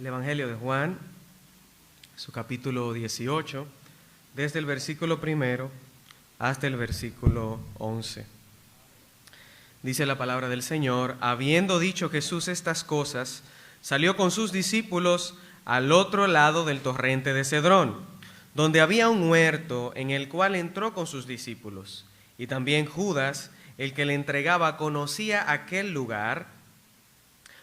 El Evangelio de Juan, su capítulo 18, desde el versículo 1 hasta el versículo 11. Dice la palabra del Señor: habiendo dicho Jesús estas cosas, salió con sus discípulos al otro lado del torrente de Cedrón, donde había un huerto, en el cual entró con sus discípulos. Y también Judas, el que le entregaba, conocía aquel lugar,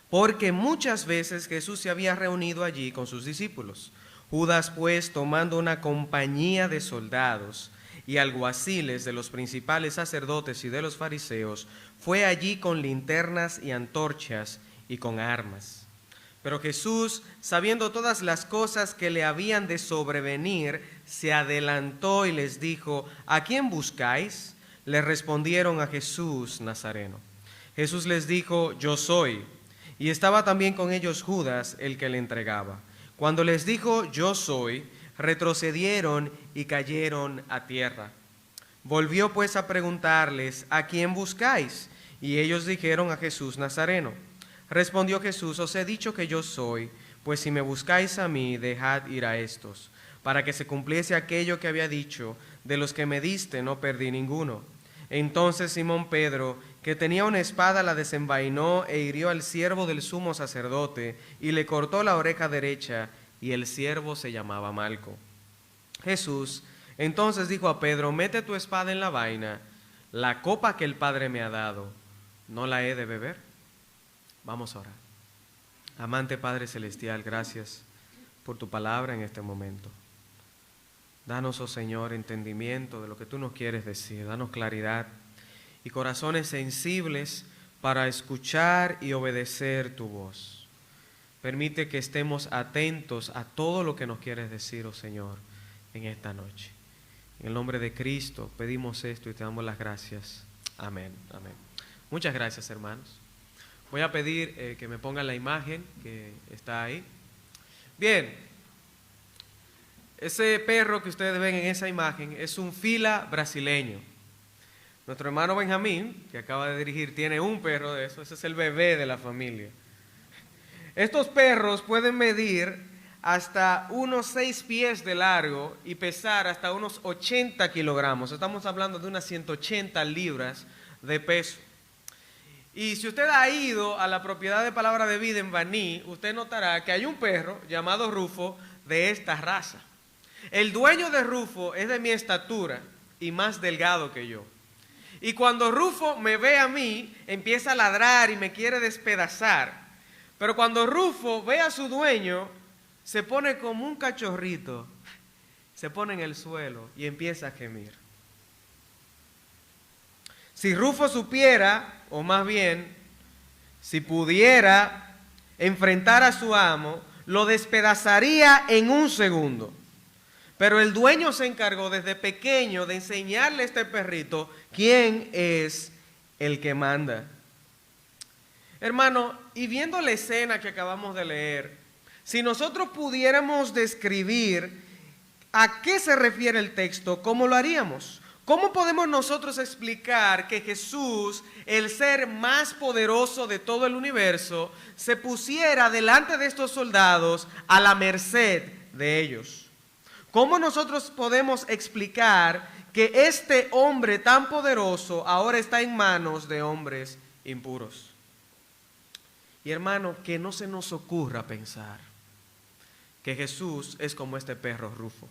porque muchas veces Jesús se había reunido allí con sus discípulos. Judas, pues, tomando una compañía de soldados y alguaciles de los principales sacerdotes y de los fariseos, fue allí con linternas y antorchas y con armas. Pero Jesús, sabiendo todas las cosas que le habían de sobrevenir, se adelantó y les dijo: ¿a quién buscáis? Le respondieron: a Jesús Nazareno. Jesús les dijo: yo soy. Y estaba también con ellos Judas, el que le entregaba. Cuando les dijo: yo soy, retrocedieron y cayeron a tierra. Volvió pues a preguntarles: ¿a quién buscáis? Y ellos dijeron: a Jesús Nazareno. Respondió Jesús: os he dicho que yo soy, pues si me buscáis a mí, dejad ir a estos, para que se cumpliese aquello que había dicho: de los que me diste no perdí ninguno. Entonces Simón Pedro, que tenía una espada, la desenvainó e hirió al siervo del sumo sacerdote y le cortó la oreja derecha, y el siervo se llamaba Malco. Jesús entonces dijo a Pedro: mete tu espada en la vaina, la copa que el Padre me ha dado, ¿no la he de beber? Vamos a orar. Amante Padre Celestial, gracias por tu palabra en este momento. Danos, oh Señor, entendimiento de lo que tú nos quieres decir. Danos claridad y corazones sensibles para escuchar y obedecer tu voz. Permite que estemos atentos a todo lo que nos quieres decir, oh Señor, en esta noche. En el nombre de Cristo pedimos esto y te damos las gracias. Amén. Amén. Muchas gracias, hermanos. Voy a pedir que me pongan la imagen que está ahí. Bien. Ese perro que ustedes ven en esa imagen es un fila brasileño. Nuestro hermano Benjamín, que acaba de dirigir, tiene un perro de eso. Ese es el bebé de la familia. Estos perros pueden medir hasta unos 6 pies de largo y pesar hasta unos 80 kilogramos. Estamos hablando de unas 180 libras de peso. Y si usted ha ido a la propiedad de Palabra de Vida en Baní, usted notará que hay un perro llamado Rufo de esta raza. El dueño de Rufo es de mi estatura y más delgado que yo. Y cuando Rufo me ve a mí, empieza a ladrar y me quiere despedazar. Pero cuando Rufo ve a su dueño, se pone como un cachorrito, se pone en el suelo y empieza a gemir. Si Rufo supiera, o más bien, si pudiera enfrentar a su amo, lo despedazaría en un segundo. Pero el dueño se encargó desde pequeño de enseñarle a este perrito quién es el que manda. Hermano, y viendo la escena que acabamos de leer, si nosotros pudiéramos describir a qué se refiere el texto, ¿cómo lo haríamos? ¿Cómo podemos nosotros explicar que Jesús, el ser más poderoso de todo el universo, se pusiera delante de estos soldados a la merced de ellos? ¿Cómo nosotros podemos explicar que este hombre tan poderoso ahora está en manos de hombres impuros? Y hermano, que no se nos ocurra pensar que Jesús es como este perro Rufo.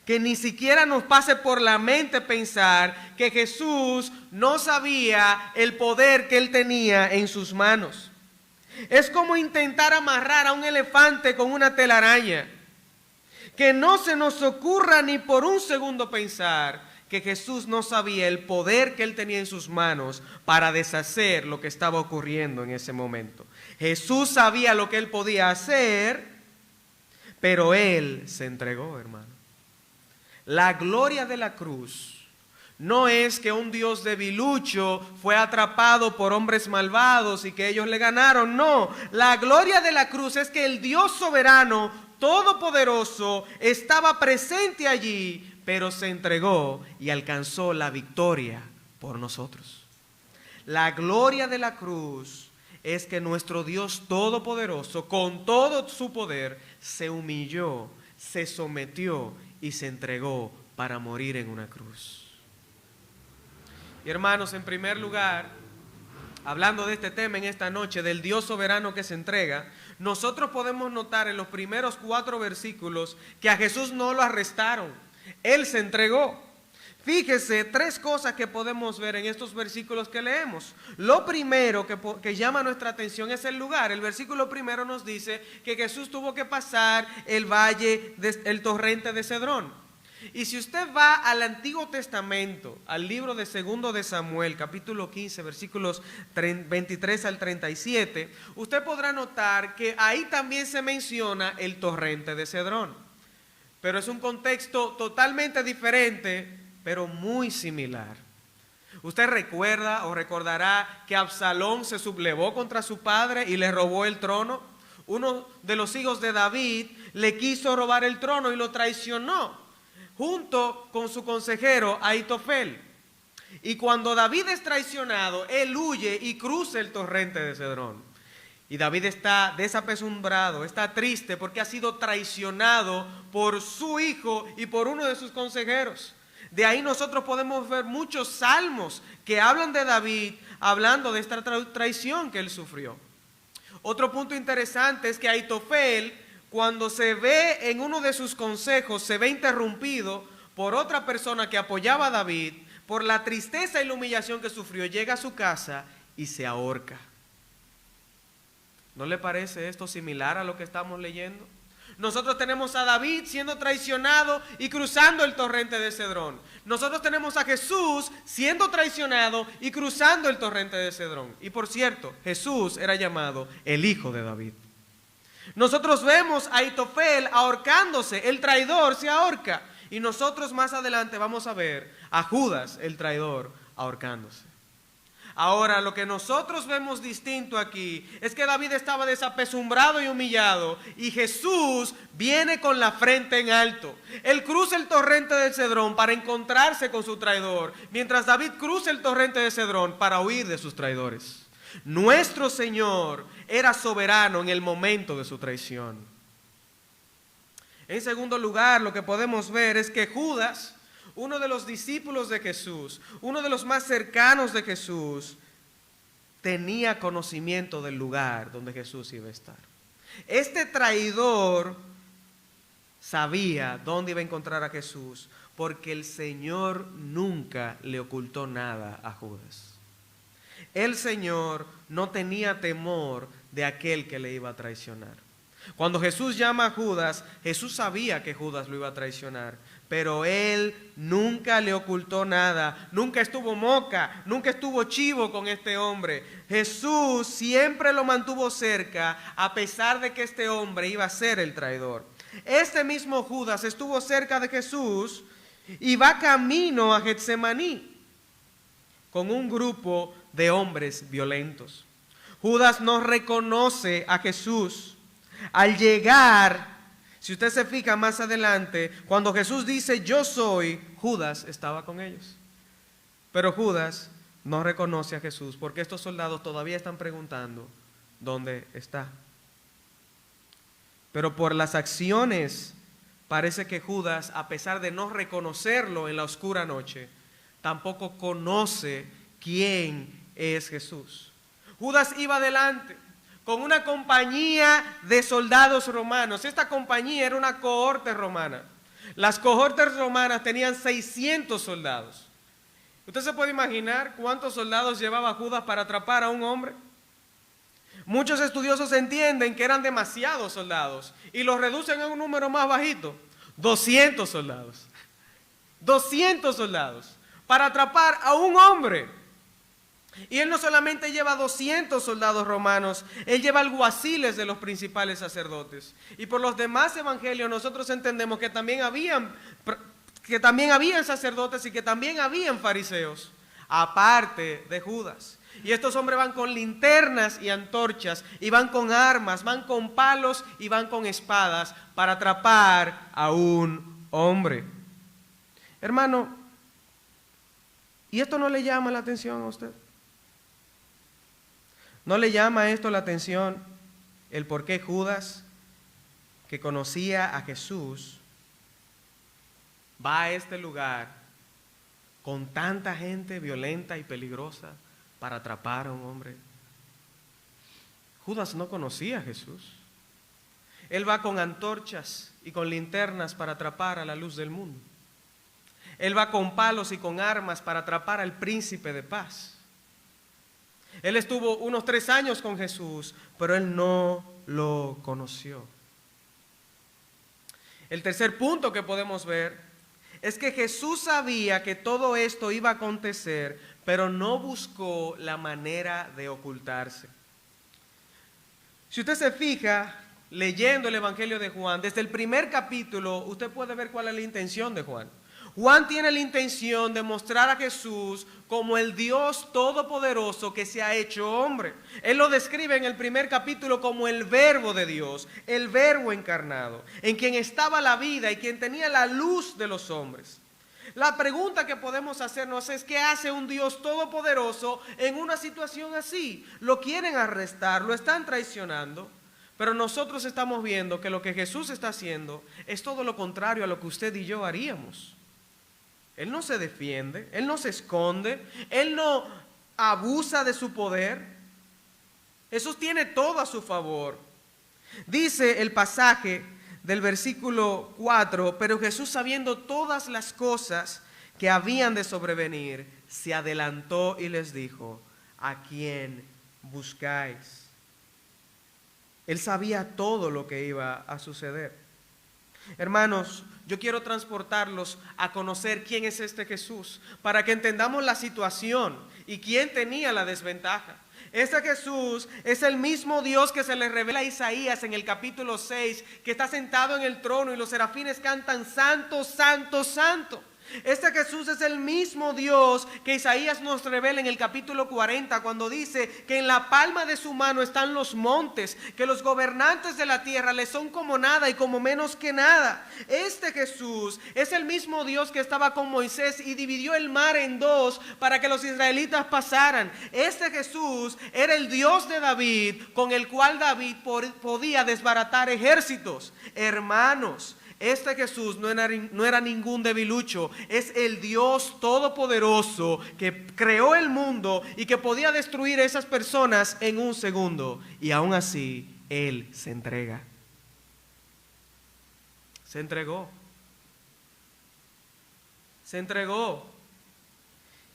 Que ni siquiera nos pase por la mente pensar que Jesús no sabía el poder que él tenía en sus manos. Es como intentar amarrar a un elefante con una telaraña. Que no se nos ocurra ni por un segundo pensar que Jesús no sabía el poder que él tenía en sus manos para deshacer lo que estaba ocurriendo en ese momento. Jesús sabía lo que él podía hacer, pero él se entregó, hermano. La gloria de la cruz no es que un Dios debilucho fue atrapado por hombres malvados y que ellos le ganaron, no. La gloria de la cruz es que el Dios soberano, todopoderoso, estaba presente allí, pero se entregó y alcanzó la victoria por nosotros. La gloria de la cruz es que nuestro Dios Todopoderoso, con todo su poder, se humilló, se sometió y se entregó para morir en una cruz. Y hermanos, en primer lugar, hablando de este tema en esta noche, del Dios soberano que se entrega, nosotros podemos notar en los primeros 4 versículos que a Jesús no lo arrestaron, Él se entregó. Fíjese 3 cosas que podemos ver en estos versículos que leemos. Lo primero que llama nuestra atención es el lugar. El versículo primero nos dice que Jesús tuvo que pasar el valle, el torrente de Cedrón. Y si usted va al Antiguo Testamento, al libro de 2 de Samuel, capítulo 15, versículos 23 al 37, usted podrá notar que ahí también se menciona el torrente de Cedrón. Pero es un contexto totalmente diferente, pero muy similar. Usted recuerda o recordará que Absalón se sublevó contra su padre y le robó el trono. Uno de los hijos de David le quiso robar el trono y lo traicionó, junto con su consejero Ahitofel. Y cuando David es traicionado, él huye y cruza el torrente de Cedrón. Y David está desapesumbrado, está triste porque ha sido traicionado por su hijo y por uno de sus consejeros. De ahí nosotros podemos ver muchos salmos que hablan de David, hablando de esta traición que él sufrió. Otro punto interesante es que Ahitofel, cuando se ve en uno de sus consejos, se ve interrumpido por otra persona que apoyaba a David, por la tristeza y la humillación que sufrió, llega a su casa y se ahorca. ¿No le parece esto similar a lo que estamos leyendo? Nosotros tenemos a David siendo traicionado y cruzando el torrente de Cedrón. Nosotros tenemos a Jesús siendo traicionado y cruzando el torrente de Cedrón. Y por cierto, Jesús era llamado el Hijo de David. Nosotros vemos a Ahitofel ahorcándose, el traidor se ahorca. Y nosotros más adelante vamos a ver a Judas, el traidor, ahorcándose. Ahora, lo que nosotros vemos distinto aquí es que David estaba desapesumbrado y humillado, y Jesús viene con la frente en alto. Él cruza el torrente de Cedrón para encontrarse con su traidor, mientras David cruza el torrente de Cedrón para huir de sus traidores. Nuestro Señor era soberano en el momento de su traición. En segundo lugar, lo que podemos ver es que Judas, uno de los discípulos de Jesús, uno de los más cercanos de Jesús, tenía conocimiento del lugar donde Jesús iba a estar. Este traidor sabía dónde iba a encontrar a Jesús, porque el Señor nunca le ocultó nada a Judas. El Señor no tenía temor de aquel que le iba a traicionar. Cuando Jesús llama a Judas, Jesús sabía que Judas lo iba a traicionar, pero Él nunca le ocultó nada, nunca estuvo moca, nunca estuvo chivo con este hombre. Jesús siempre lo mantuvo cerca, a pesar de que este hombre iba a ser el traidor. Este mismo Judas estuvo cerca de Jesús y va camino a Getsemaní con un grupo de hombres violentos. Judas no reconoce a Jesús. Al llegar, si usted se fija más adelante, cuando Jesús dice yo soy, Judas estaba con ellos. Pero Judas no reconoce a Jesús porque estos soldados todavía están preguntando ¿dónde está? Pero por las acciones parece que Judas, a pesar de no reconocerlo en la oscura noche, tampoco conoce quién es Jesús. Judas iba adelante con una compañía de soldados romanos. Esta compañía era una cohorte romana. Las cohortes romanas tenían 600 soldados. ¿Usted se puede imaginar cuántos soldados llevaba Judas para atrapar a un hombre? Muchos estudiosos entienden que eran demasiados soldados y los reducen a un número más bajito, 200 soldados. 200 soldados para atrapar a un hombre. Y él no solamente lleva 200 soldados romanos, él lleva alguaciles de los principales sacerdotes. Y por los demás evangelios nosotros entendemos que también habían sacerdotes y que también habían fariseos, aparte de Judas. Y estos hombres van con linternas y antorchas, y van con armas, van con palos y van con espadas para atrapar a un hombre. Hermano, ¿y esto no le llama la atención a usted? ¿No le llama esto la atención el por qué Judas, que conocía a Jesús, va a este lugar con tanta gente violenta y peligrosa para atrapar a un hombre? Judas no conocía a Jesús. Él va con antorchas y con linternas para atrapar a la luz del mundo. Él va con palos y con armas para atrapar al príncipe de paz. Él estuvo unos 3 años con Jesús, pero él no lo conoció. El tercer punto que podemos ver es que Jesús sabía que todo esto iba a acontecer, pero no buscó la manera de ocultarse. Si usted se fija, leyendo el Evangelio de Juan, desde el primer capítulo, usted puede ver cuál es la intención de Juan. Juan tiene la intención de mostrar a Jesús como el Dios todopoderoso que se ha hecho hombre. Él lo describe en el primer capítulo como el verbo de Dios, el verbo encarnado, en quien estaba la vida y quien tenía la luz de los hombres. La pregunta que podemos hacernos es: ¿qué hace un Dios todopoderoso en una situación así? Lo quieren arrestar, lo están traicionando, pero nosotros estamos viendo que lo que Jesús está haciendo es todo lo contrario a lo que usted y yo haríamos. Él no se defiende, Él no se esconde, Él no abusa de su poder. Jesús tiene todo a su favor. Dice el pasaje del versículo 4, pero Jesús, sabiendo todas las cosas que habían de sobrevenir, se adelantó y les dijo: ¿a quién buscáis? Él sabía todo lo que iba a suceder. Hermanos, yo quiero transportarlos a conocer quién es este Jesús, para que entendamos la situación y quién tenía la desventaja. Este Jesús es el mismo Dios que se le revela a Isaías en el capítulo 6, que está sentado en el trono y los serafines cantan: santo, santo, santo. Este Jesús es el mismo Dios que Isaías nos revela en el capítulo 40, cuando dice que en la palma de su mano están los montes, que los gobernantes de la tierra le son como nada y como menos que nada. Este Jesús es el mismo Dios que estaba con Moisés y dividió el mar en 2 para que los israelitas pasaran. Este Jesús era el Dios de David, con el cual David podía desbaratar ejércitos. Hermanos, este Jesús no era ningún debilucho, es el Dios todopoderoso que creó el mundo y que podía destruir a esas personas en un segundo. Y aún así, Él se entrega. Se entregó. Se entregó.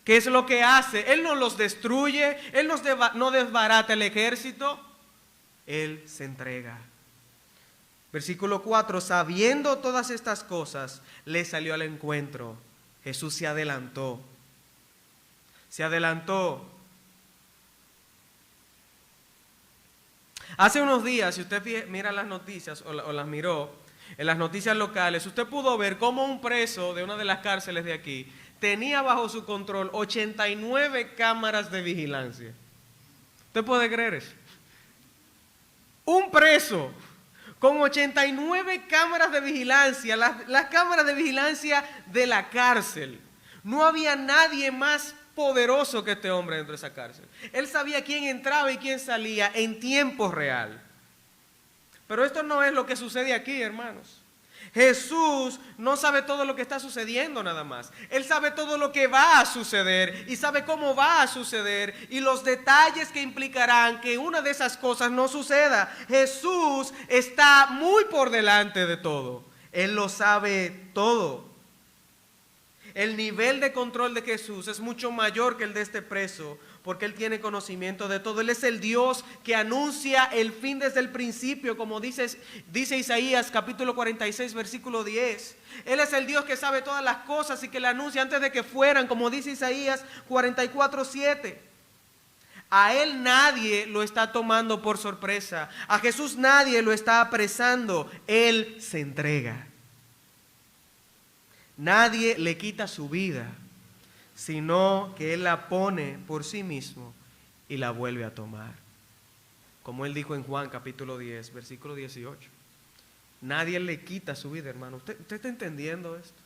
¿Qué es lo que hace? Él no los destruye, Él no desbarata el ejército, Él se entrega. Versículo 4, sabiendo todas estas cosas, le salió al encuentro. Jesús se adelantó. Se adelantó. Hace unos días, si usted mira las noticias o las miró, en las noticias locales, usted pudo ver cómo un preso de una de las cárceles de aquí tenía bajo su control 89 cámaras de vigilancia. ¿Usted puede creer eso? Un preso con 89 cámaras de vigilancia, las cámaras de vigilancia de la cárcel. No había nadie más poderoso que este hombre dentro de esa cárcel. Él sabía quién entraba y quién salía en tiempo real. Pero esto no es lo que sucede aquí, hermanos. Jesús no sabe todo lo que está sucediendo nada más. Él sabe todo lo que va a suceder y sabe cómo va a suceder y los detalles que implicarán que una de esas cosas no suceda. Jesús está muy por delante de todo. Él lo sabe todo. El nivel de control de Jesús es mucho mayor que el de este preso, porque Él tiene conocimiento de todo. Él es el Dios que anuncia el fin desde el principio, como dice Isaías capítulo 46, versículo 10. Él es el Dios que sabe todas las cosas y que le anuncia antes de que fueran, como dice Isaías 44, 7. A Él nadie lo está tomando por sorpresa. A Jesús nadie lo está apresando. Él se entrega. Nadie le quita su vida, sino que Él la pone por sí mismo y la vuelve a tomar. Como Él dijo en Juan capítulo 10, versículo 18. Nadie le quita su vida, hermano. ¿Usted está entendiendo esto?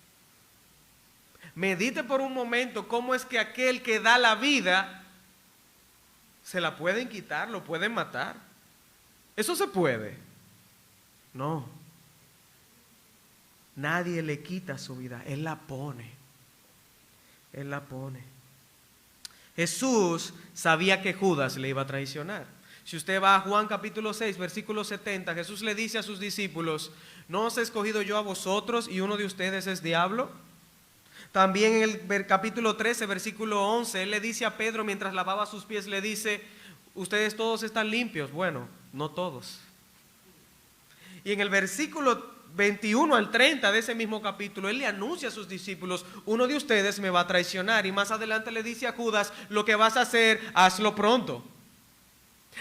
Medite por un momento cómo es que aquel que da la vida Se la pueden quitar, lo pueden matar. ¿Eso se puede? No. Nadie le quita su vida, Él la pone. Él la pone. Jesús sabía que Judas le iba a traicionar. Si usted va a Juan capítulo 6, versículo 70, Jesús le dice a sus discípulos: ¿no os he escogido yo a vosotros y uno de ustedes es diablo? También en el capítulo 13, versículo 11, Él le dice a Pedro mientras lavaba sus pies, le dice: ustedes todos están limpios. Bueno, no todos. Y en el versículo 21 al 30 de ese mismo capítulo, Él le anuncia a sus discípulos: uno de ustedes me va a traicionar. Y más adelante le dice a Judas: lo que vas a hacer, hazlo pronto.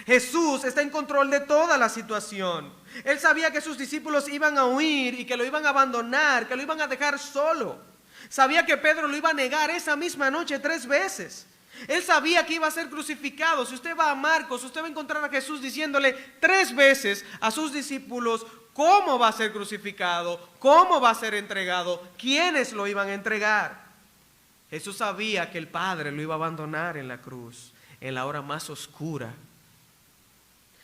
Jesús está en control de toda la situación. Él sabía que sus discípulos iban a huir y que lo iban a abandonar, que lo iban a dejar solo. Sabía que Pedro lo iba a negar esa misma noche 3 veces. Él sabía que iba a ser crucificado. Si usted va a Marcos, usted va a encontrar a Jesús diciéndole 3 veces a sus discípulos cómo va a ser crucificado, cómo va a ser entregado, quiénes lo iban a entregar. Jesús sabía que el Padre lo iba a abandonar en la cruz, en la hora más oscura.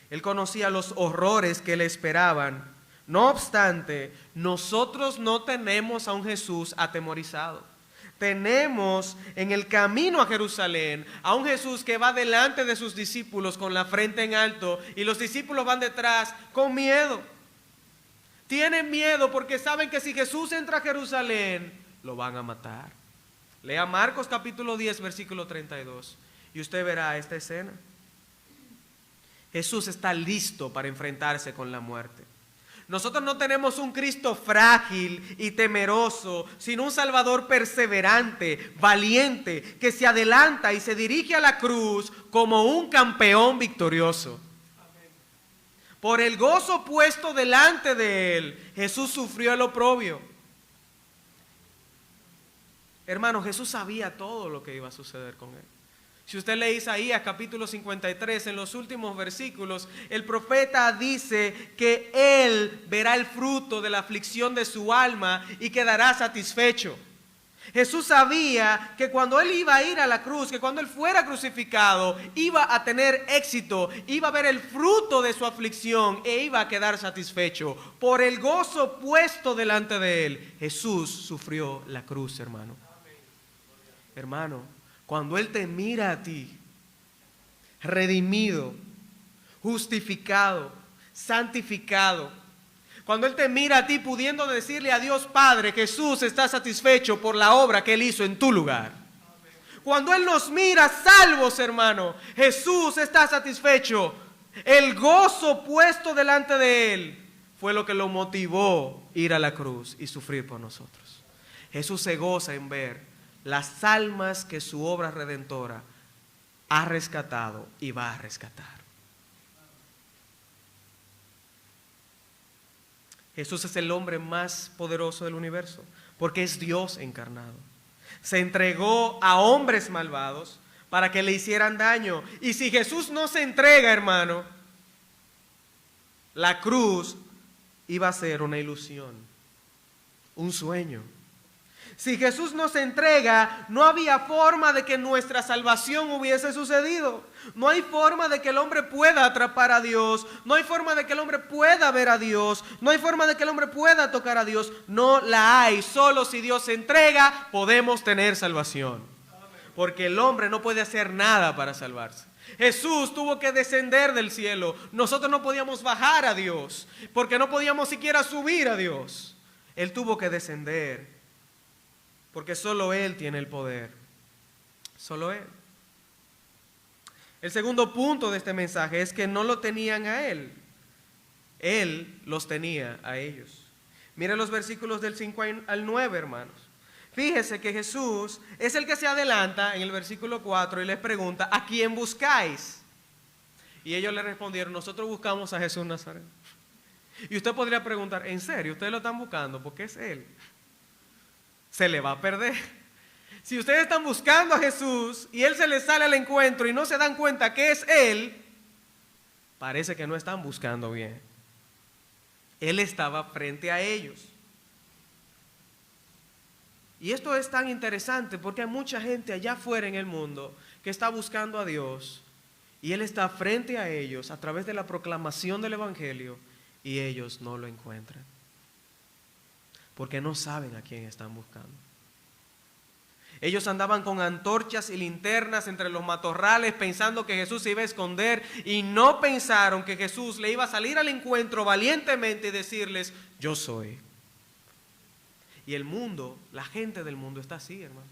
Él conocía los horrores que le esperaban. No obstante, nosotros no tenemos a un Jesús atemorizado. Tenemos en el camino a Jerusalén a un Jesús que va delante de sus discípulos con la frente en alto, y los discípulos van detrás con miedo. Tienen miedo porque saben que si Jesús entra a Jerusalén, lo van a matar. Lea Marcos capítulo 10, versículo 32, y usted verá esta escena. Jesús está listo para enfrentarse con la muerte. Nosotros no tenemos un Cristo frágil y temeroso, sino un Salvador perseverante, valiente, que se adelanta y se dirige a la cruz como un campeón victorioso. Por el gozo puesto delante de Él, Jesús sufrió el oprobio. Hermano, Jesús sabía todo lo que iba a suceder con Él. Si usted lee Isaías capítulo 53, en los últimos versículos, el profeta dice que Él verá el fruto de la aflicción de su alma y quedará satisfecho. Jesús sabía que cuando Él iba a ir a la cruz, que cuando Él fuera crucificado, iba a tener éxito, iba a ver el fruto de su aflicción e iba a quedar satisfecho. Por el gozo puesto delante de Él, Jesús sufrió la cruz, hermano. Hermano, cuando Él te mira a ti, redimido, justificado, santificado, cuando Él te mira a ti pudiendo decirle a Dios Padre, Jesús está satisfecho por la obra que Él hizo en tu lugar. Cuando Él nos mira salvos, hermano, Jesús está satisfecho. El gozo puesto delante de Él fue lo que lo motivó a ir a la cruz y sufrir por nosotros. Jesús se goza en ver las almas que su obra redentora ha rescatado y va a rescatar. Jesús es el hombre más poderoso del universo, porque es Dios encarnado. Se entregó a hombres malvados para que le hicieran daño. Y si Jesús no se entrega, hermano, la cruz iba a ser una ilusión, un sueño. Si Jesús nos entrega, no había forma de que nuestra salvación hubiese sucedido. No hay forma de que el hombre pueda atrapar a Dios. No hay forma de que el hombre pueda ver a Dios. No hay forma de que el hombre pueda tocar a Dios. No la hay. Solo si Dios se entrega, podemos tener salvación. Porque el hombre no puede hacer nada para salvarse. Jesús tuvo que descender del cielo. Nosotros no podíamos bajar a Dios, porque no podíamos siquiera subir a Dios. Él tuvo que descender. Porque solo Él tiene el poder. Solo Él. El segundo punto de este mensaje es que no lo tenían a Él. Él los tenía a ellos. Miren los versículos del 5 al 9, hermanos. Fíjese que Jesús es el que se adelanta en el versículo 4 y les pregunta: ¿a quién buscáis? Y ellos le respondieron: nosotros buscamos a Jesús Nazareno. Y usted podría preguntar: ¿en serio ustedes lo están buscando? Porque es Él. Se le va a perder. Si ustedes están buscando a Jesús y Él se les sale al encuentro y no se dan cuenta que es Él, parece que no están buscando bien. Él estaba frente a ellos. Y esto es tan interesante porque hay mucha gente allá afuera en el mundo que está buscando a Dios Y Él está frente a ellos a través de la proclamación del Evangelio y ellos no lo encuentran. Porque no saben a quién están buscando. Ellos andaban con antorchas y linternas entre los matorrales pensando que Jesús se iba a esconder y no pensaron que Jesús le iba a salir al encuentro valientemente y decirles, yo soy. Y el mundo, la gente del mundo está así, hermano.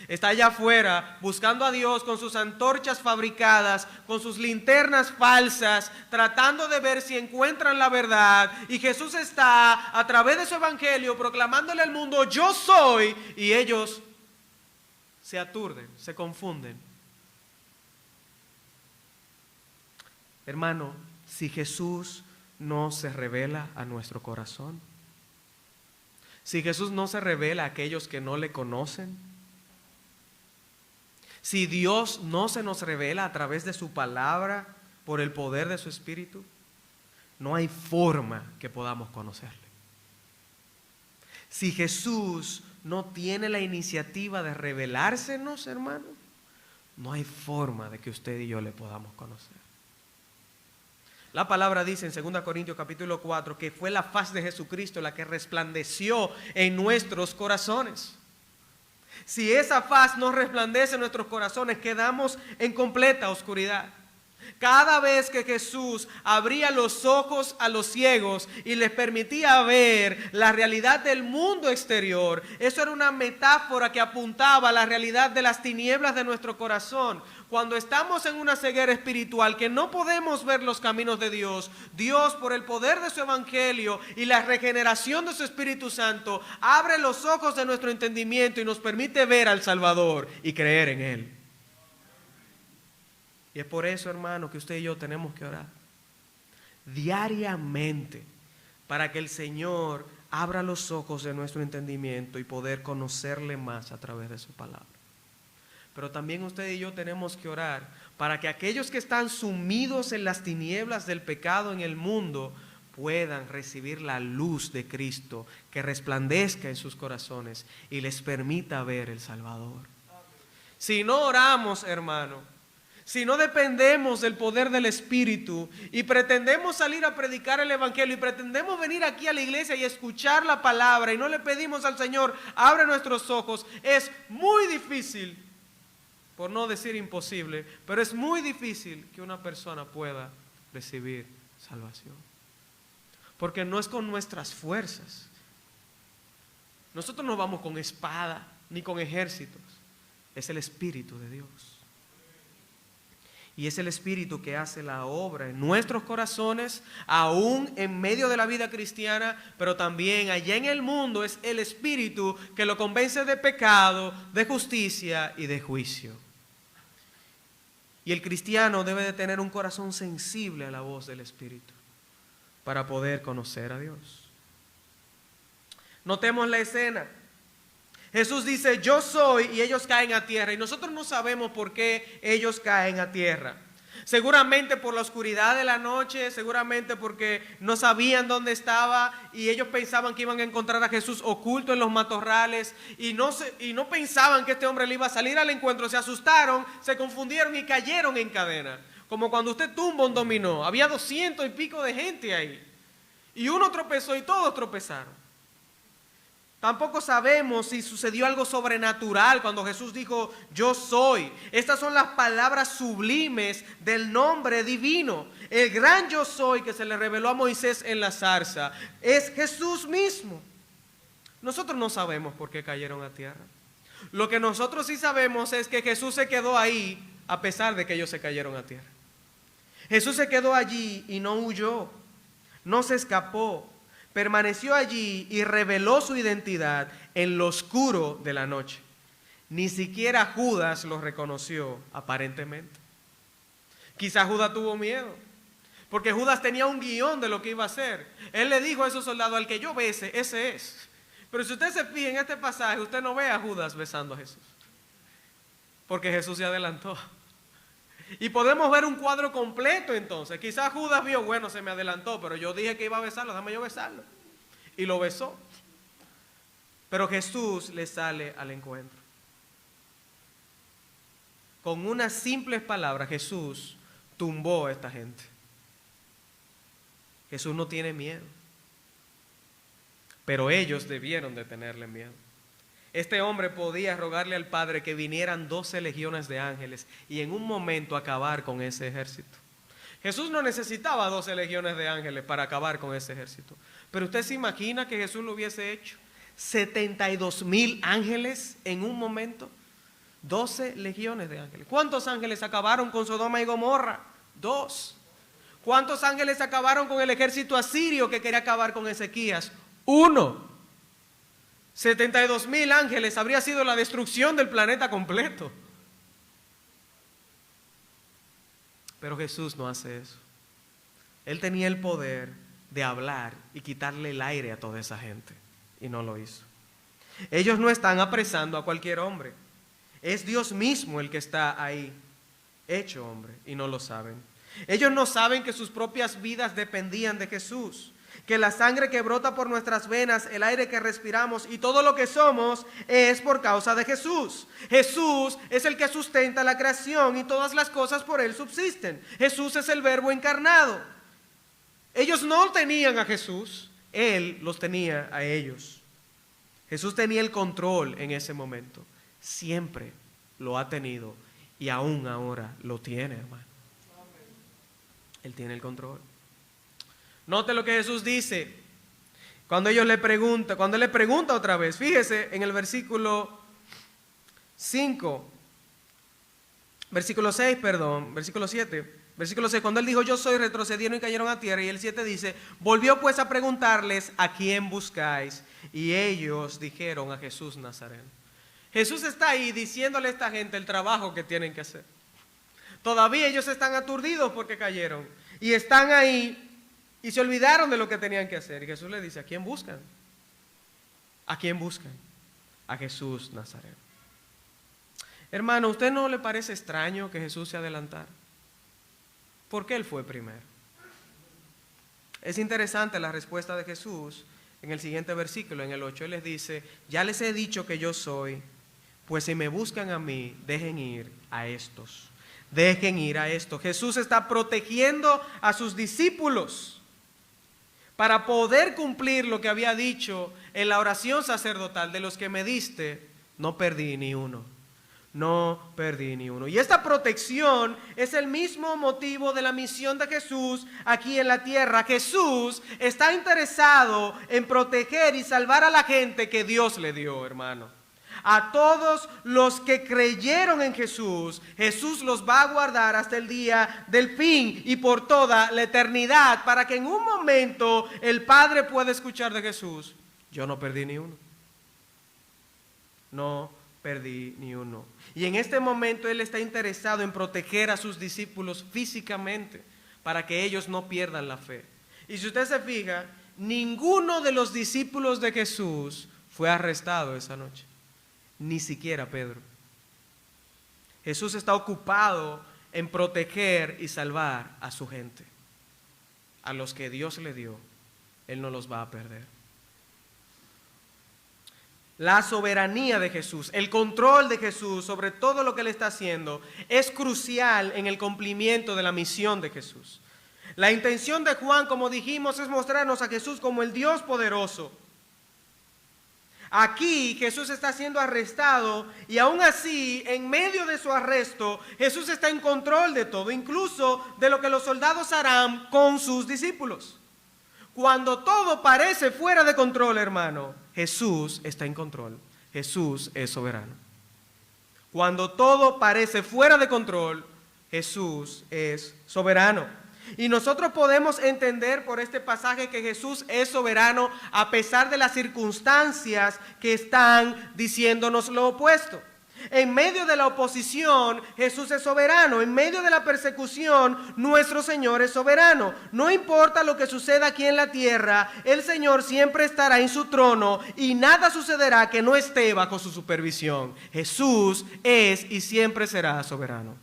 Está allá afuera buscando a Dios con sus antorchas fabricadas, con sus linternas falsas, tratando de ver si encuentran la verdad. Y Jesús está a través de su evangelio proclamándole al mundo, yo soy. Y ellos se aturden, se confunden. Hermano, si Jesús no se revela a nuestro corazón, si Jesús no se revela a aquellos que no le conocen, si Dios no se nos revela a través de su palabra por el poder de su Espíritu, no hay forma que podamos conocerle. Si Jesús no tiene la iniciativa de revelársenos, hermano, no hay forma de que usted y yo le podamos conocer. La palabra dice en 2 Corintios capítulo 4 que fue la faz de Jesucristo la que resplandeció en nuestros corazones. Si esa faz no resplandece en nuestros corazones, quedamos en completa oscuridad. Cada vez que Jesús abría los ojos a los ciegos y les permitía ver la realidad del mundo exterior, eso era una metáfora que apuntaba a la realidad de las tinieblas de nuestro corazón. Cuando estamos en una ceguera espiritual que no podemos ver los caminos de Dios, Dios por el poder de su evangelio y la regeneración de su Espíritu Santo abre los ojos de nuestro entendimiento y nos permite ver al Salvador y creer en Él. Y es por eso, hermano, que usted y yo tenemos que orar diariamente para que el Señor abra los ojos de nuestro entendimiento y poder conocerle más a través de su palabra. Pero también usted y yo tenemos que orar para que aquellos que están sumidos en las tinieblas del pecado en el mundo puedan recibir la luz de Cristo que resplandezca en sus corazones y les permita ver el Salvador. Si no oramos, hermano, si no dependemos del poder del Espíritu y pretendemos salir a predicar el Evangelio y pretendemos venir aquí a la iglesia y escuchar la palabra y no le pedimos al Señor, abre nuestros ojos, es muy difícil, por no decir imposible, pero es muy difícil que una persona pueda recibir salvación. Porque no es con nuestras fuerzas. Nosotros no vamos con espada ni con ejércitos, es el Espíritu de Dios. Y es el Espíritu que hace la obra en nuestros corazones, aún en medio de la vida cristiana, pero también allá en el mundo es el Espíritu que lo convence de pecado, de justicia y de juicio. Y el cristiano debe de tener un corazón sensible a la voz del Espíritu para poder conocer a Dios. Notemos la escena. Jesús dice, yo soy, y ellos caen a tierra. Y nosotros no sabemos por qué ellos caen a tierra. Seguramente por la oscuridad de la noche, seguramente porque no sabían dónde estaba y ellos pensaban que iban a encontrar a Jesús oculto en los matorrales y no pensaban que este hombre le iba a salir al encuentro. Se asustaron, se confundieron y cayeron en cadena. Como cuando usted tumba un dominó. Había 200 y pico de gente ahí. Y uno tropezó y todos tropezaron. Tampoco sabemos si sucedió algo sobrenatural cuando Jesús dijo, yo soy. Estas son las palabras sublimes del nombre divino. El gran yo soy que se le reveló a Moisés en la zarza es Jesús mismo. Nosotros no sabemos por qué cayeron a tierra. Lo que nosotros sí sabemos es que Jesús se quedó ahí a pesar de que ellos se cayeron a tierra. Jesús se quedó allí y no huyó, no se escapó. Permaneció allí y reveló su identidad en lo oscuro de la noche. Ni siquiera Judas lo reconoció aparentemente. Quizá Judas tuvo miedo, porque Judas tenía un guión de lo que iba a hacer. Él le dijo a esos soldados, al que yo bese, ese es. Pero si usted se fija en este pasaje, usted no ve a Judas besando a Jesús, porque Jesús se adelantó. Y podemos ver un cuadro completo entonces. Quizás Judas vio, bueno, se me adelantó, pero yo dije que iba a besarlo, déjame yo besarlo. Y lo besó. Pero Jesús le sale al encuentro. Con unas simples palabras, Jesús tumbó a esta gente. Jesús no tiene miedo, pero ellos debieron de tenerle miedo. Este hombre podía rogarle al Padre que vinieran 12 legiones de ángeles y en un momento acabar con ese ejército. Jesús no necesitaba 12 legiones de ángeles para acabar con ese ejército. Pero usted se imagina que Jesús lo hubiese hecho. 72,000 ángeles en un momento. 12 legiones de ángeles. ¿Cuántos ángeles acabaron con Sodoma y Gomorra? 2. ¿Cuántos ángeles acabaron con el ejército asirio que quería acabar con Ezequías? 1. 72,000 ángeles habría sido la destrucción del planeta completo. Pero Jesús no hace eso. Él tenía el poder de hablar y quitarle el aire a toda esa gente, y no lo hizo. Ellos no están apresando a cualquier hombre. Es Dios mismo el que está ahí, hecho hombre, y no lo saben. Ellos no saben que sus propias vidas dependían de Jesús, que la sangre que brota por nuestras venas, el aire que respiramos y todo lo que somos es por causa de Jesús. Jesús es el que sustenta la creación y todas las cosas por Él subsisten. Jesús es el Verbo encarnado. Ellos no tenían a Jesús, Él los tenía a ellos. Jesús tenía el control en ese momento. Siempre lo ha tenido y aún ahora lo tiene, hermano. Él tiene el control. Note lo que Jesús dice cuando Él le pregunta otra vez. Fíjese en el versículo 7, versículo 6, cuando Él dijo yo soy, retrocedieron y cayeron a tierra, y el 7 dice, volvió pues a preguntarles a quién buscáis, y ellos dijeron a Jesús Nazareno. Jesús está ahí diciéndole a esta gente el trabajo que tienen que hacer. Todavía ellos están aturdidos porque cayeron, y están ahí y se olvidaron de lo que tenían que hacer. Y Jesús le dice, ¿a quién buscan? ¿A quién buscan? A Jesús Nazareno. Hermano, ¿a usted no le parece extraño que Jesús se adelantara? ¿Por qué Él fue primero? Es interesante la respuesta de Jesús en el siguiente versículo, en el 8. Él les dice, ya les he dicho que yo soy, pues si me buscan a mí, dejen ir a estos. Dejen ir a estos. Jesús está protegiendo a sus discípulos para poder cumplir lo que había dicho en la oración sacerdotal: de los que me diste, no perdí ni uno. No perdí ni uno. Y esta protección es el mismo motivo de la misión de Jesús aquí en la tierra. Jesús está interesado en proteger y salvar a la gente que Dios le dio, hermano. A todos los que creyeron en Jesús, Jesús los va a guardar hasta el día del fin y por toda la eternidad, para que en un momento el Padre pueda escuchar de Jesús: yo no perdí ni uno. No perdí ni uno. Y en este momento Él está interesado en proteger a sus discípulos físicamente, para que ellos no pierdan la fe. Y si usted se fija, ninguno de los discípulos de Jesús fue arrestado esa noche. Ni siquiera Pedro. Jesús está ocupado en proteger y salvar a su gente. A los que Dios le dio, Él no los va a perder. La soberanía de Jesús, el control de Jesús sobre todo lo que Él está haciendo, es crucial en el cumplimiento de la misión de Jesús. La intención de Juan, como dijimos, es mostrarnos a Jesús como el Dios poderoso. Aquí Jesús está siendo arrestado y aún así, en medio de su arresto, Jesús está en control de todo, incluso de lo que los soldados harán con sus discípulos. Cuando todo parece fuera de control, hermano, Jesús está en control. Jesús es soberano. Cuando todo parece fuera de control, Jesús es soberano. Y nosotros podemos entender por este pasaje que Jesús es soberano a pesar de las circunstancias que están diciéndonos lo opuesto. En medio de la oposición, Jesús es soberano. En medio de la persecución, nuestro Señor es soberano. No importa lo que suceda aquí en la tierra, el Señor siempre estará en su trono y nada sucederá que no esté bajo su supervisión. Jesús es y siempre será soberano.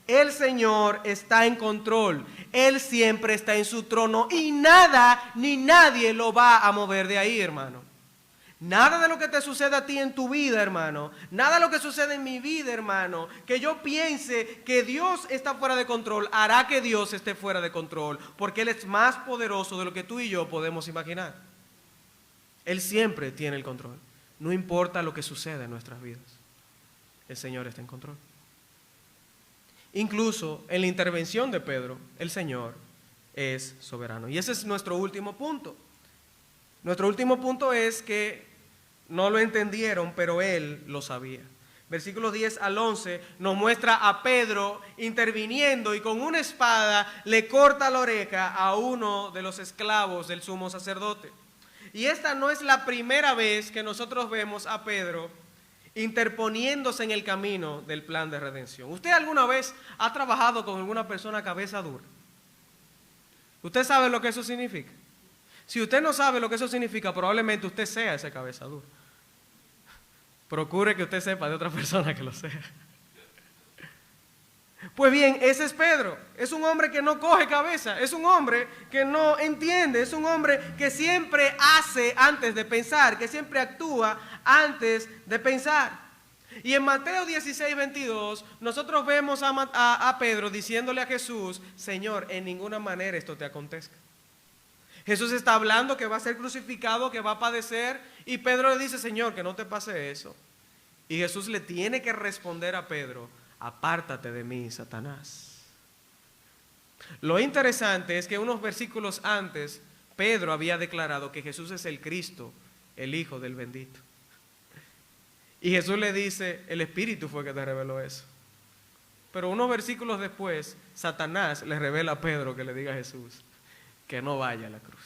El Señor está en control. Él siempre está en su trono y nada ni nadie lo va a mover de ahí, hermano. Nada de lo que te suceda a ti en tu vida, hermano, nada de lo que sucede en mi vida, hermano, que yo piense que Dios está fuera de control, hará que Dios esté fuera de control, porque Él es más poderoso de lo que tú y yo podemos imaginar. Él siempre tiene el control, no importa lo que suceda en nuestras vidas, el Señor está en control. Incluso en la intervención de Pedro, el Señor es soberano. Y ese es nuestro último punto. Nuestro último punto es que no lo entendieron, pero Él lo sabía. Versículos 10 al 11 nos muestra a Pedro interviniendo y con una espada le corta la oreja a uno de los esclavos del sumo sacerdote. Y esta no es la primera vez que nosotros vemos a Pedro interponiéndose en el camino del plan de redención. ¿Usted alguna vez ha trabajado con alguna persona cabeza dura? ¿Usted sabe lo que eso significa? Si usted no sabe lo que eso significa, probablemente usted sea ese cabeza dura. Procure que usted sepa de otra persona que lo sea. Pues bien, ese es Pedro. Es un hombre que no coge cabeza, es un hombre que no entiende, es un hombre que siempre hace antes de pensar, que siempre actúa antes de pensar. Y en Mateo 16, 22, nosotros vemos a Pedro diciéndole a Jesús: Señor, en ninguna manera esto te acontezca. Jesús está hablando que va a ser crucificado, que va a padecer, y Pedro le dice: Señor, que no te pase eso. Y Jesús le tiene que responder a Pedro: apártate de mí, Satanás. Lo interesante es que unos versículos antes, Pedro había declarado que Jesús es el Cristo, el Hijo del bendito. Y Jesús le dice: el Espíritu fue que te reveló eso. Pero unos versículos después, Satanás le revela a Pedro que le diga a Jesús que no vaya a la cruz.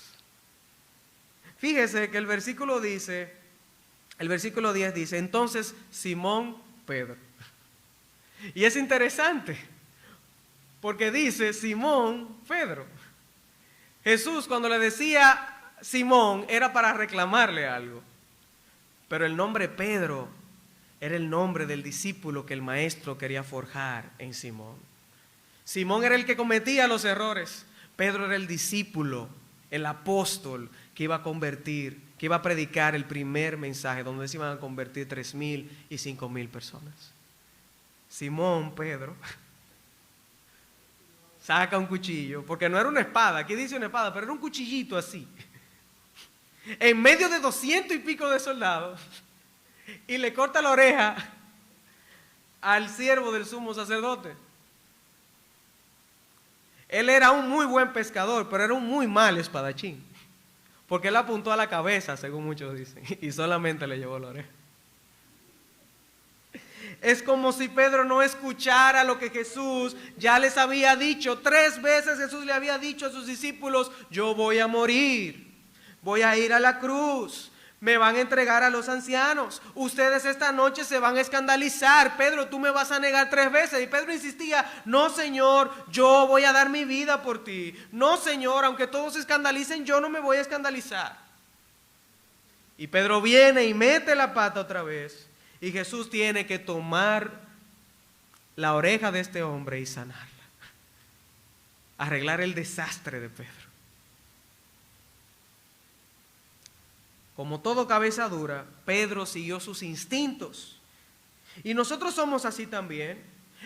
Fíjese que el versículo 10 dice: entonces Simón Pedro. Y es interesante, porque dice Simón Pedro. Jesús, cuando le decía Simón, era para reclamarle algo. Pero el nombre Pedro era el nombre del discípulo que el maestro quería forjar en Simón. Simón era el que cometía los errores. Pedro era el discípulo, el apóstol que iba a convertir, que iba a predicar el primer mensaje, donde se iban a convertir 3,000 y 5,000 personas. Simón Pedro saca un cuchillo, porque no era una espada, aquí dice una espada, pero era un cuchillito así, en medio de 200 y pico de soldados, y le corta la oreja al siervo del sumo sacerdote. Él era un muy buen pescador, pero era un muy mal espadachín, porque él apuntó a la cabeza, según muchos dicen, y solamente le llevó la oreja. Es como si Pedro no escuchara lo que Jesús ya les había dicho. 3 veces Jesús le había dicho a sus discípulos: yo voy a morir, voy a ir a la cruz, me van a entregar a los ancianos, ustedes esta noche se van a escandalizar. Pedro, tú me vas a negar 3 veces. Y Pedro insistía: no, Señor, yo voy a dar mi vida por ti. No, Señor, aunque todos se escandalicen, yo no me voy a escandalizar. Y Pedro viene y mete la pata otra vez. Y Jesús tiene que tomar la oreja de este hombre y sanarla, arreglar el desastre de Pedro. Como todo cabeza dura, Pedro siguió sus instintos. Y nosotros somos así también.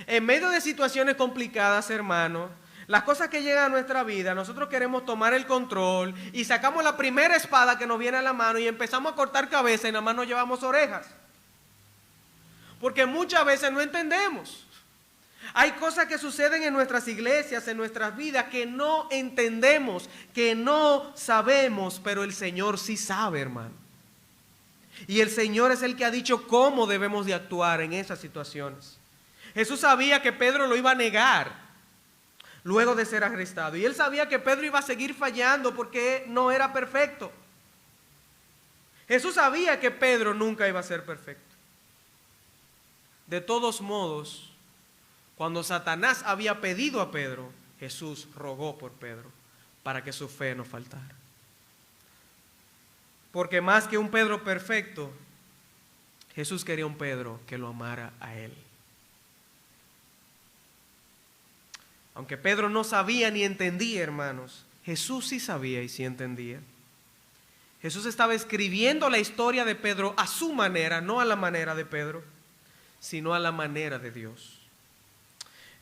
En medio de situaciones complicadas, hermanos, las cosas que llegan a nuestra vida, nosotros queremos tomar el control y sacamos la primera espada que nos viene a la mano y empezamos a cortar cabeza y nada más nos llevamos orejas. Porque muchas veces no entendemos. Hay cosas que suceden en nuestras iglesias, en nuestras vidas, que no entendemos, que no sabemos, pero el Señor sí sabe, hermano. Y el Señor es el que ha dicho cómo debemos de actuar en esas situaciones. Jesús sabía que Pedro lo iba a negar luego de ser arrestado. Y él sabía que Pedro iba a seguir fallando porque no era perfecto. Jesús sabía que Pedro nunca iba a ser perfecto. De todos modos, cuando Satanás había pedido a Pedro, Jesús rogó por Pedro para que su fe no faltara. Porque más que un Pedro perfecto, Jesús quería un Pedro que lo amara a él. Aunque Pedro no sabía ni entendía, hermanos, Jesús sí sabía y sí entendía. Jesús estaba escribiendo la historia de Pedro a su manera, no a la manera de Pedro, sino a la manera de Dios.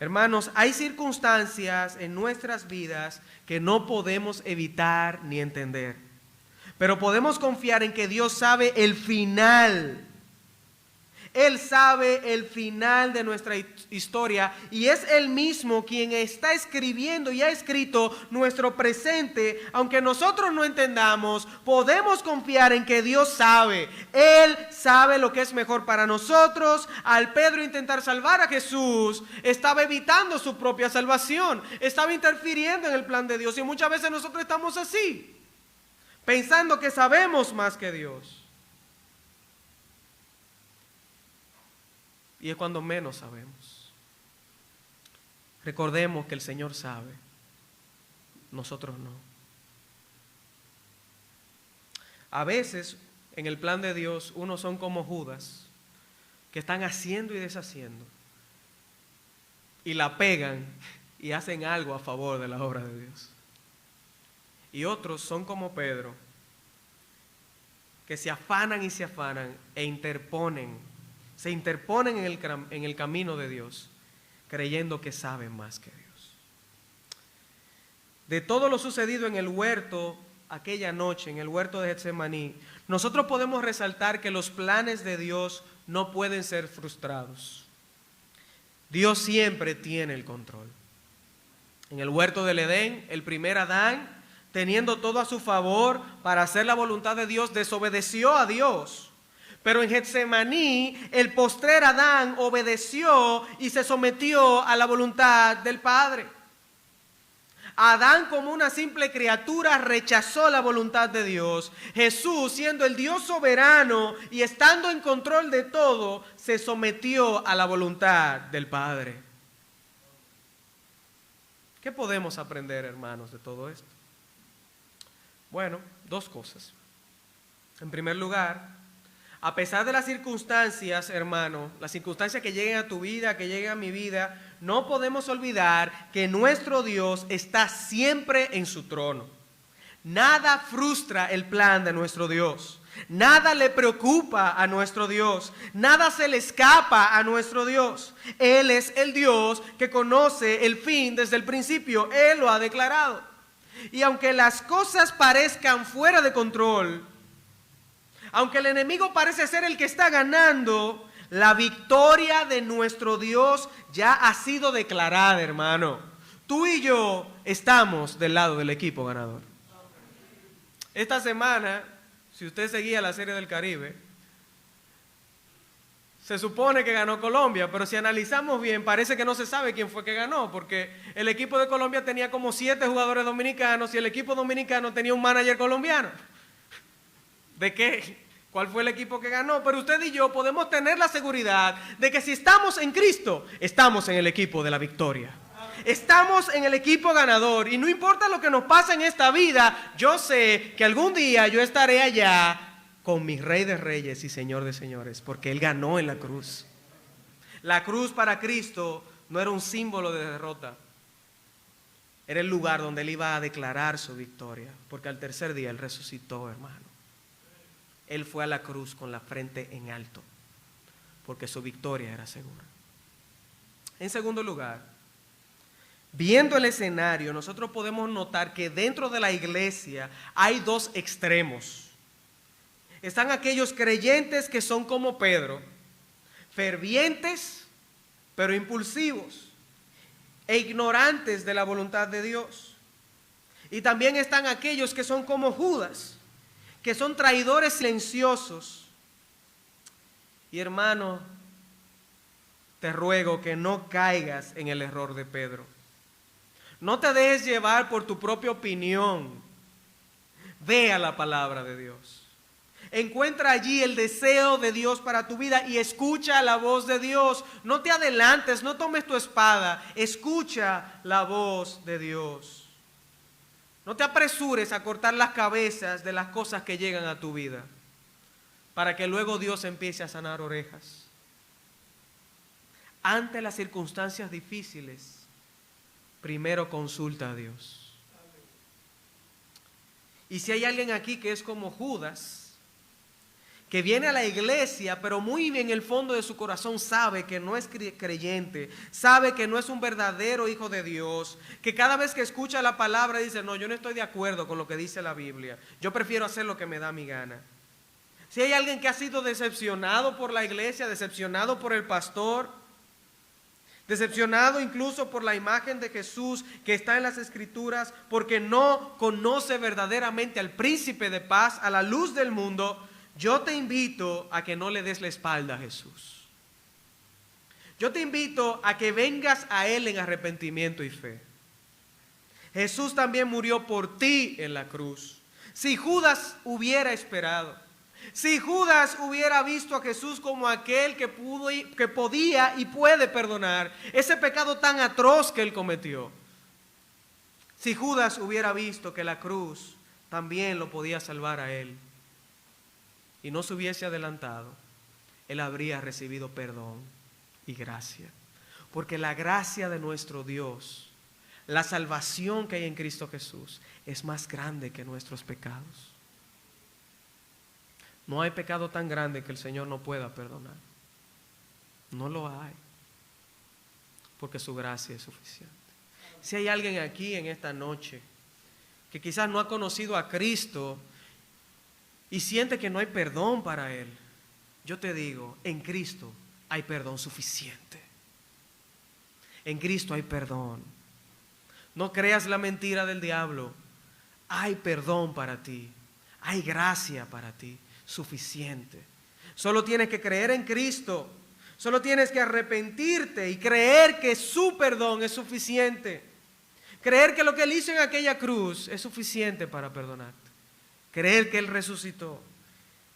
Hermanos, hay circunstancias en nuestras vidas que no podemos evitar ni entender, pero podemos confiar en que Dios sabe el final. Él sabe el final de nuestra historia y es Él mismo quien está escribiendo y ha escrito nuestro presente. Aunque nosotros no entendamos, podemos confiar en que Dios sabe. Él sabe lo que es mejor para nosotros. Al Pedro intentar salvar a Jesús, estaba evitando su propia salvación, estaba interfiriendo en el plan de Dios. Y muchas veces nosotros estamos así, pensando que sabemos más que Dios. Y es cuando menos sabemos. Recordemos que el Señor sabe, nosotros no. A veces, en el plan de Dios, unos son como Judas, que están haciendo y deshaciendo, y la pegan y hacen algo a favor de la obra de Dios. Y otros son como Pedro, que se afanan e se interponen en el camino de Dios, creyendo que saben más que Dios. De todo lo sucedido en el huerto aquella noche, en el huerto de Getsemaní, nosotros podemos resaltar que los planes de Dios no pueden ser frustrados. Dios siempre tiene el control. En el huerto del Edén, el primer Adán, teniendo todo a su favor para hacer la voluntad de Dios, desobedeció a Dios. Pero en Getsemaní, el postrer Adán obedeció y se sometió a la voluntad del Padre. Adán, como una simple criatura, rechazó la voluntad de Dios. Jesús, siendo el Dios soberano y estando en control de todo, se sometió a la voluntad del Padre. ¿Qué podemos aprender, hermanos, de todo esto? Bueno, dos cosas. En primer lugar, a pesar de las circunstancias, hermano, las circunstancias que lleguen a tu vida, que lleguen a mi vida, no podemos olvidar que nuestro Dios está siempre en su trono. Nada frustra el plan de nuestro Dios. Nada le preocupa a nuestro Dios. Nada se le escapa a nuestro Dios. Él es el Dios que conoce el fin desde el principio. Él lo ha declarado. Y aunque las cosas parezcan fuera de control, aunque el enemigo parece ser el que está ganando, la victoria de nuestro Dios ya ha sido declarada, hermano. Tú y yo estamos del lado del equipo ganador. Esta semana, si usted seguía la Serie del Caribe, se supone que ganó Colombia, pero si analizamos bien, parece que no se sabe quién fue que ganó, porque el equipo de Colombia tenía como 7 jugadores dominicanos y el equipo dominicano tenía un manager colombiano. ¿De qué? ¿Cuál fue el equipo que ganó? Pero usted y yo podemos tener la seguridad de que si estamos en Cristo, estamos en el equipo de la victoria. Estamos en el equipo ganador y no importa lo que nos pase en esta vida, yo sé que algún día yo estaré allá con mi Rey de Reyes y Señor de Señores, porque Él ganó en la cruz. La cruz para Cristo no era un símbolo de derrota, era el lugar donde Él iba a declarar su victoria, porque al tercer día Él resucitó, hermano. Él fue a la cruz con la frente en alto, porque su victoria era segura. En segundo lugar, viendo el escenario, nosotros podemos notar que dentro de la iglesia hay dos extremos. Están aquellos creyentes que son como Pedro, fervientes pero impulsivos e ignorantes de la voluntad de Dios. Y también están aquellos que son como Judas, que son traidores silenciosos. Y hermano, te ruego que no caigas en el error de Pedro. No te dejes llevar por tu propia opinión. Ve a la palabra de Dios. Encuentra allí el deseo de Dios para tu vida y escucha la voz de Dios. No te adelantes, no tomes tu espada. Escucha la voz de Dios. No te apresures a cortar las cabezas de las cosas que llegan a tu vida, para que luego Dios empiece a sanar orejas. Ante las circunstancias difíciles, primero consulta a Dios. Y si hay alguien aquí que es como Judas, que viene a la iglesia, pero muy en el fondo de su corazón sabe que no es creyente, sabe que no es un verdadero hijo de Dios, que cada vez que escucha la palabra dice, no, yo no estoy de acuerdo con lo que dice la Biblia, yo prefiero hacer lo que me da mi gana. Si hay alguien que ha sido decepcionado por la iglesia, decepcionado por el pastor, decepcionado incluso por la imagen de Jesús que está en las Escrituras, porque no conoce verdaderamente al príncipe de paz, a la luz del mundo, yo te invito a que no le des la espalda a Jesús. Yo te invito a que vengas a Él en arrepentimiento y fe. Jesús también murió por ti en la cruz. Si Judas hubiera esperado, si Judas hubiera visto a Jesús como aquel que podía y puede perdonar ese pecado tan atroz que él cometió, si Judas hubiera visto que la cruz también lo podía salvar a él y no se hubiese adelantado, él habría recibido perdón y gracia. Porque la gracia de nuestro Dios, la salvación que hay en Cristo Jesús, es más grande que nuestros pecados. No hay pecado tan grande que el Señor no pueda perdonar. No lo hay. Porque su gracia es suficiente. Si hay alguien aquí en esta noche que quizás no ha conocido a Cristo y siente que no hay perdón para él, yo te digo, en Cristo hay perdón suficiente. En Cristo hay perdón. No creas la mentira del diablo. Hay perdón para ti. Hay gracia para ti. Suficiente. Solo tienes que creer en Cristo. Solo tienes que arrepentirte y creer que su perdón es suficiente. Creer que lo que Él hizo en aquella cruz es suficiente para perdonarte. Creer que Él resucitó.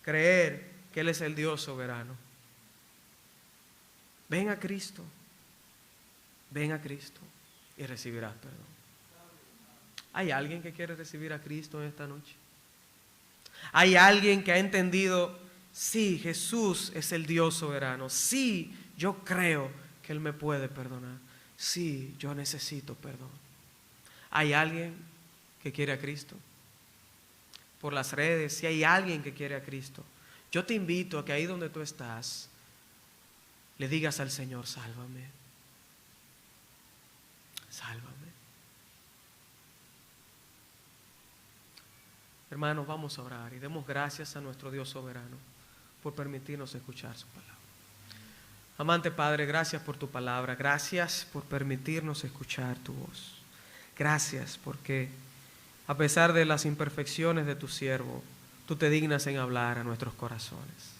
Creer que Él es el Dios soberano. Ven a Cristo. Ven a Cristo y recibirás perdón. ¿Hay alguien que quiere recibir a Cristo en esta noche? Hay alguien que ha entendido, sí, Jesús es el Dios soberano. Sí, yo creo que Él me puede perdonar. Sí, yo necesito perdón. ¿Hay alguien que quiere a Cristo? Por las redes, si hay alguien que quiere a Cristo, yo te invito a que ahí donde tú estás, le digas al Señor, sálvame. Sálvame. Hermanos, vamos a orar y demos gracias a nuestro Dios soberano por permitirnos escuchar su palabra. Amante Padre, gracias por tu palabra, gracias por permitirnos escuchar tu voz. Gracias porque a pesar de las imperfecciones de tu siervo, tú te dignas en hablar a nuestros corazones.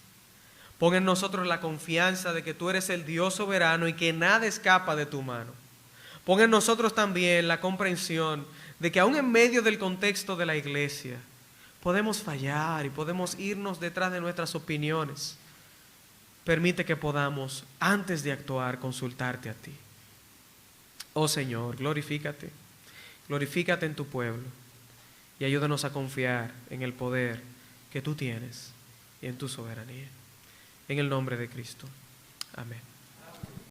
Pon en nosotros la confianza de que tú eres el Dios soberano y que nada escapa de tu mano. Pon en nosotros también la comprensión de que aún en medio del contexto de la iglesia, podemos fallar y podemos irnos detrás de nuestras opiniones. Permite que podamos, antes de actuar, consultarte a ti. Oh Señor, glorifícate. Glorifícate en tu pueblo y ayúdanos a confiar en el poder que tú tienes y en tu soberanía. En el nombre de Cristo. Amén.